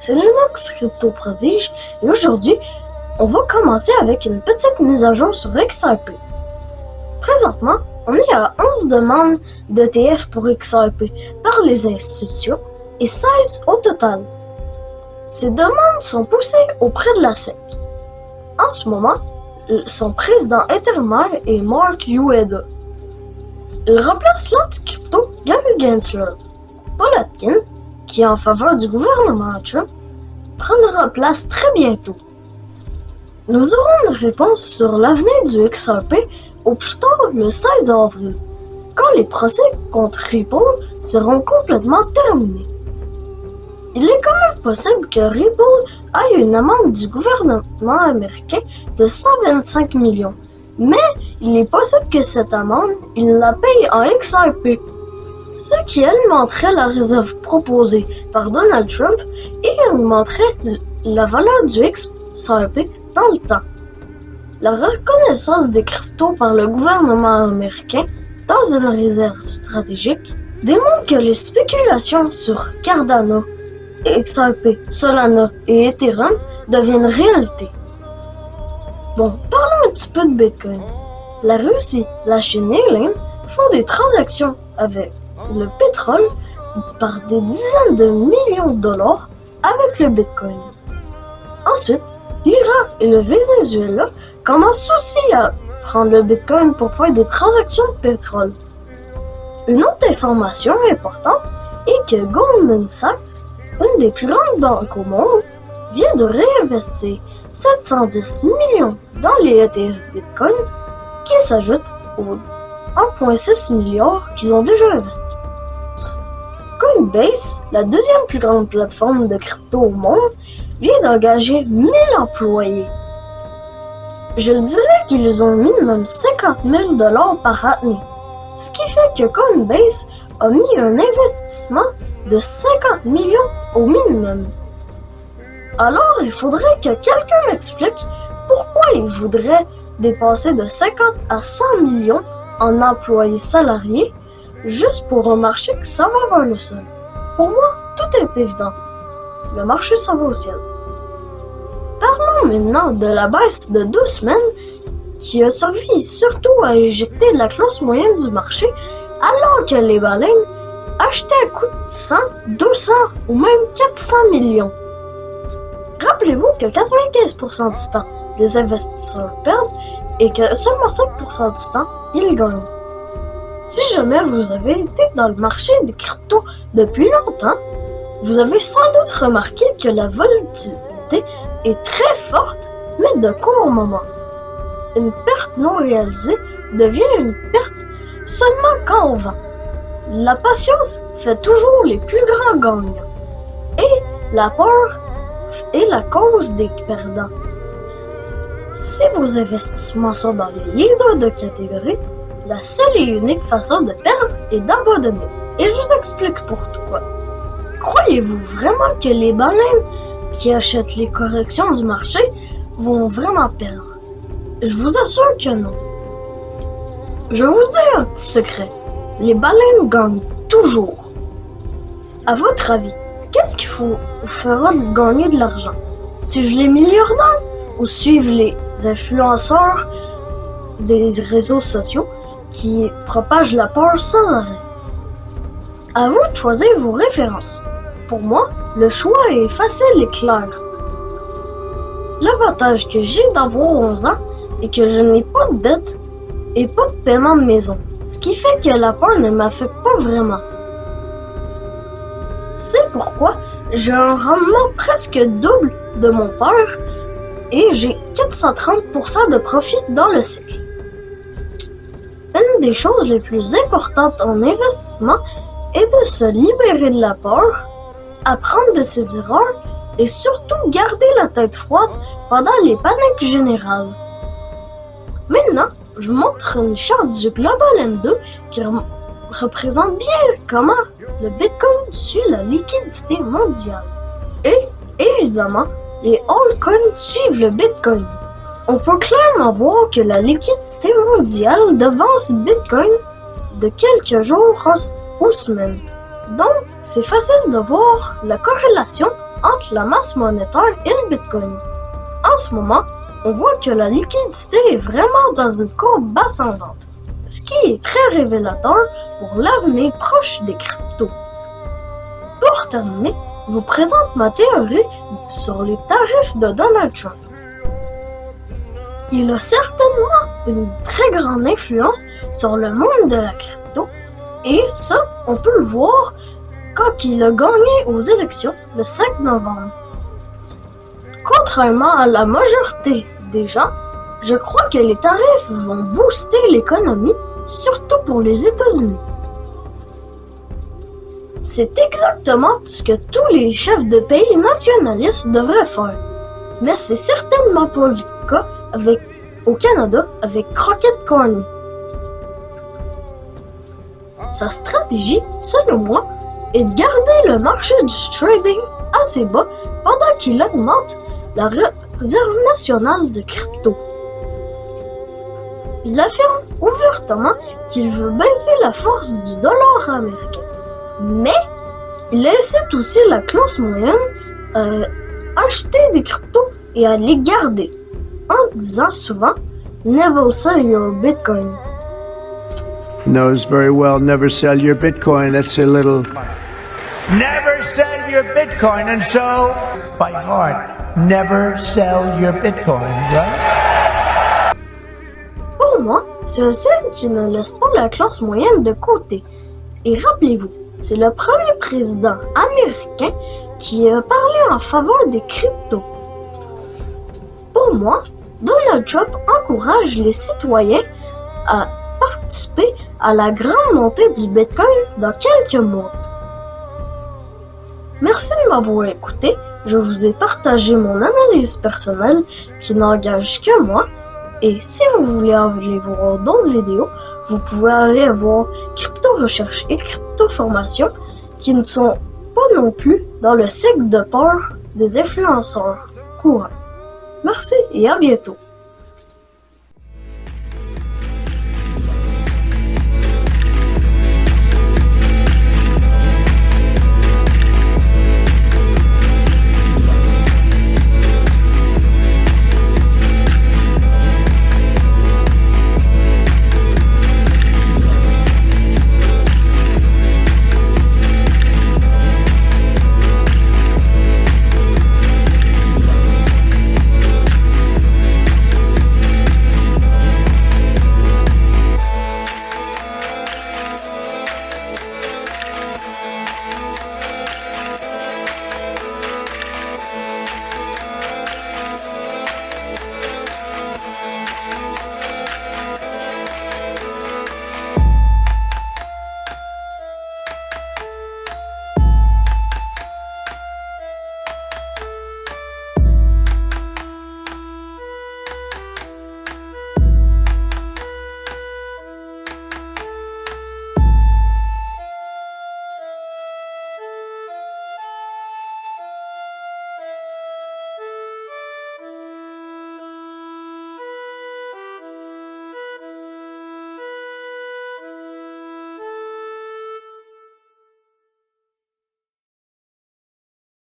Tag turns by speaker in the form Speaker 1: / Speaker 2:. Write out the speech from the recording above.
Speaker 1: c'est Linux Crypto Prodige et aujourd'hui, on va commencer avec une petite mise à jour sur XRP. Présentement, on est à 11 demandes d'ETF pour XRP par les institutions et 16 au total. Ces demandes sont poussées auprès de la SEC. En ce moment, son président intérimaire est Mark Ueda. Il remplace l'anti-crypto Gary Gensler. Paul Atkins, qui est en faveur du gouvernement Trump, prendra place très bientôt. Nous aurons une réponse sur l'avenir du XRP au plus tard le 16 avril, quand les procès contre Ripple seront complètement terminés. Il est quand même possible que Ripple ait une amende du gouvernement américain de 125 millions, mais il est possible que cette amende, il la paye en XRP, ce qui alimenterait la réserve proposée par Donald Trump et augmenterait la valeur du XRP dans le temps. La reconnaissance des cryptos par le gouvernement américain dans une réserve stratégique démontre que les spéculations sur Cardano, XRP, Solana et Ethereum deviennent réalité. Bon, parlons un petit peu de Bitcoin. La Russie, la Chine et l'Inde font des transactions avec le pétrole par des dizaines de millions de dollars avec le Bitcoin. Ensuite, l'Iran et le Venezuela commencent aussi à prendre le Bitcoin pour faire des transactions de pétrole. Une autre information importante est que Goldman Sachs, une des plus grandes banques au monde, vient de réinvestir 710 millions dans les ETF Bitcoin qui s'ajoutent aux 1,6 milliard qu'ils ont déjà investis. Coinbase, la deuxième plus grande plateforme de crypto au monde, vient d'engager 1000 employés. Je dirais qu'ils ont minimum 50 000 $ par année, ce qui fait que Coinbase a mis un investissement de 50 millions au minimum. Alors, il faudrait que quelqu'un m'explique pourquoi il voudrait dépasser de 50 à 100 millions en employés salariés juste pour un marché qui s'en va vers le sol. Pour moi, tout est évident. Le marché s'en va au ciel. Parlons maintenant de la baisse de 2 semaines qui a servi surtout à éjecter la classe moyenne du marché alors que les baleines achetaient à coût de 100, 200 ou même 400 millions. Rappelez-vous que 95% du temps, les investisseurs perdent et que seulement 5% du temps, ils gagnent. Si jamais vous avez été dans le marché des cryptos depuis longtemps, vous avez sans doute remarqué que la volatilité est très forte, mais de court moment. Une perte non réalisée devient une perte seulement quand on vend. La patience fait toujours les plus grands gagnants. Et la peur est la cause des perdants. Si vos investissements sont dans les leaders de catégorie, la seule et unique façon de perdre est d'abandonner. Et je vous explique pourquoi. Croyez-vous vraiment que les baleines qui achètent les corrections du marché vont vraiment perdre? Je vous assure que non. Je vais vous dire un petit secret. Les baleines gagnent toujours. À votre avis, qu'est-ce qui vous fera gagner de l'argent? Suivre les millionnaires ou suivre les influenceurs des réseaux sociaux qui propagent la peur sans arrêt? À vous de choisir vos références. Pour moi, le choix est facile et clair. L'avantage que j'ai d'avoir 11 ans est que je n'ai pas de dette et pas de paiement de maison, ce qui fait que la peur ne m'affecte pas vraiment. C'est pourquoi j'ai un rendement presque double de mon père et j'ai 430% de profit dans le cycle. Une des choses les plus importantes en investissement est de se libérer de la peur, apprendre de ses erreurs et surtout garder la tête froide pendant les paniques générales. Maintenant, je vous montre une charte du Global M2 qui représente bien comment le Bitcoin suit la liquidité mondiale. Et, évidemment, les altcoins suivent le Bitcoin. On peut clairement voir que la liquidité mondiale devance Bitcoin de quelques jours aux semaines. Donc, c'est facile de voir la corrélation entre la masse monétaire et le Bitcoin. En ce moment, on voit que la liquidité est vraiment dans une courbe ascendante, ce qui est très révélateur pour l'avenir proche des cryptos. Pour terminer, je vous présente ma théorie sur les tarifs de Donald Trump. Il a certainement une très grande influence sur le monde de la crypto, et ça, on peut le voir quand il a gagné aux élections le 5 novembre. Contrairement à la majorité des gens, je crois que les tarifs vont booster l'économie, surtout pour les États-Unis. C'est exactement ce que tous les chefs de pays nationalistes devraient faire. Mais c'est certainement pas le cas au Canada avec Crockett Corney. Sa stratégie, selon moi, est de garder le marché du trading assez bas pendant qu'il augmente la réserve nationale de crypto. Il affirme ouvertement qu'il veut baisser la force du dollar américain. Mais il incite aussi la classe moyenne à acheter des cryptos et à les garder, en disant souvent « Never sell your Bitcoin ».
Speaker 2: Knows very well, never sell your Bitcoin. That's a little...
Speaker 3: Never sell your Bitcoin, and so, by heart, never sell your Bitcoin, right?
Speaker 1: Pour moi, c'est un signe qui ne laisse pas la classe moyenne de côté. Et rappelez-vous, c'est le premier président américain qui a parlé en faveur des cryptos. Pour moi, Donald Trump encourage les citoyens à participer à la grande montée du Bitcoin dans quelques mois. Merci de m'avoir écouté. Je vous ai partagé mon analyse personnelle qui n'engage que moi. Et si vous voulez aller voir d'autres vidéos, vous pouvez aller voir Crypto Recherche et Crypto Formation qui ne sont pas non plus dans le cycle de peur des influenceurs courants. Merci et à bientôt.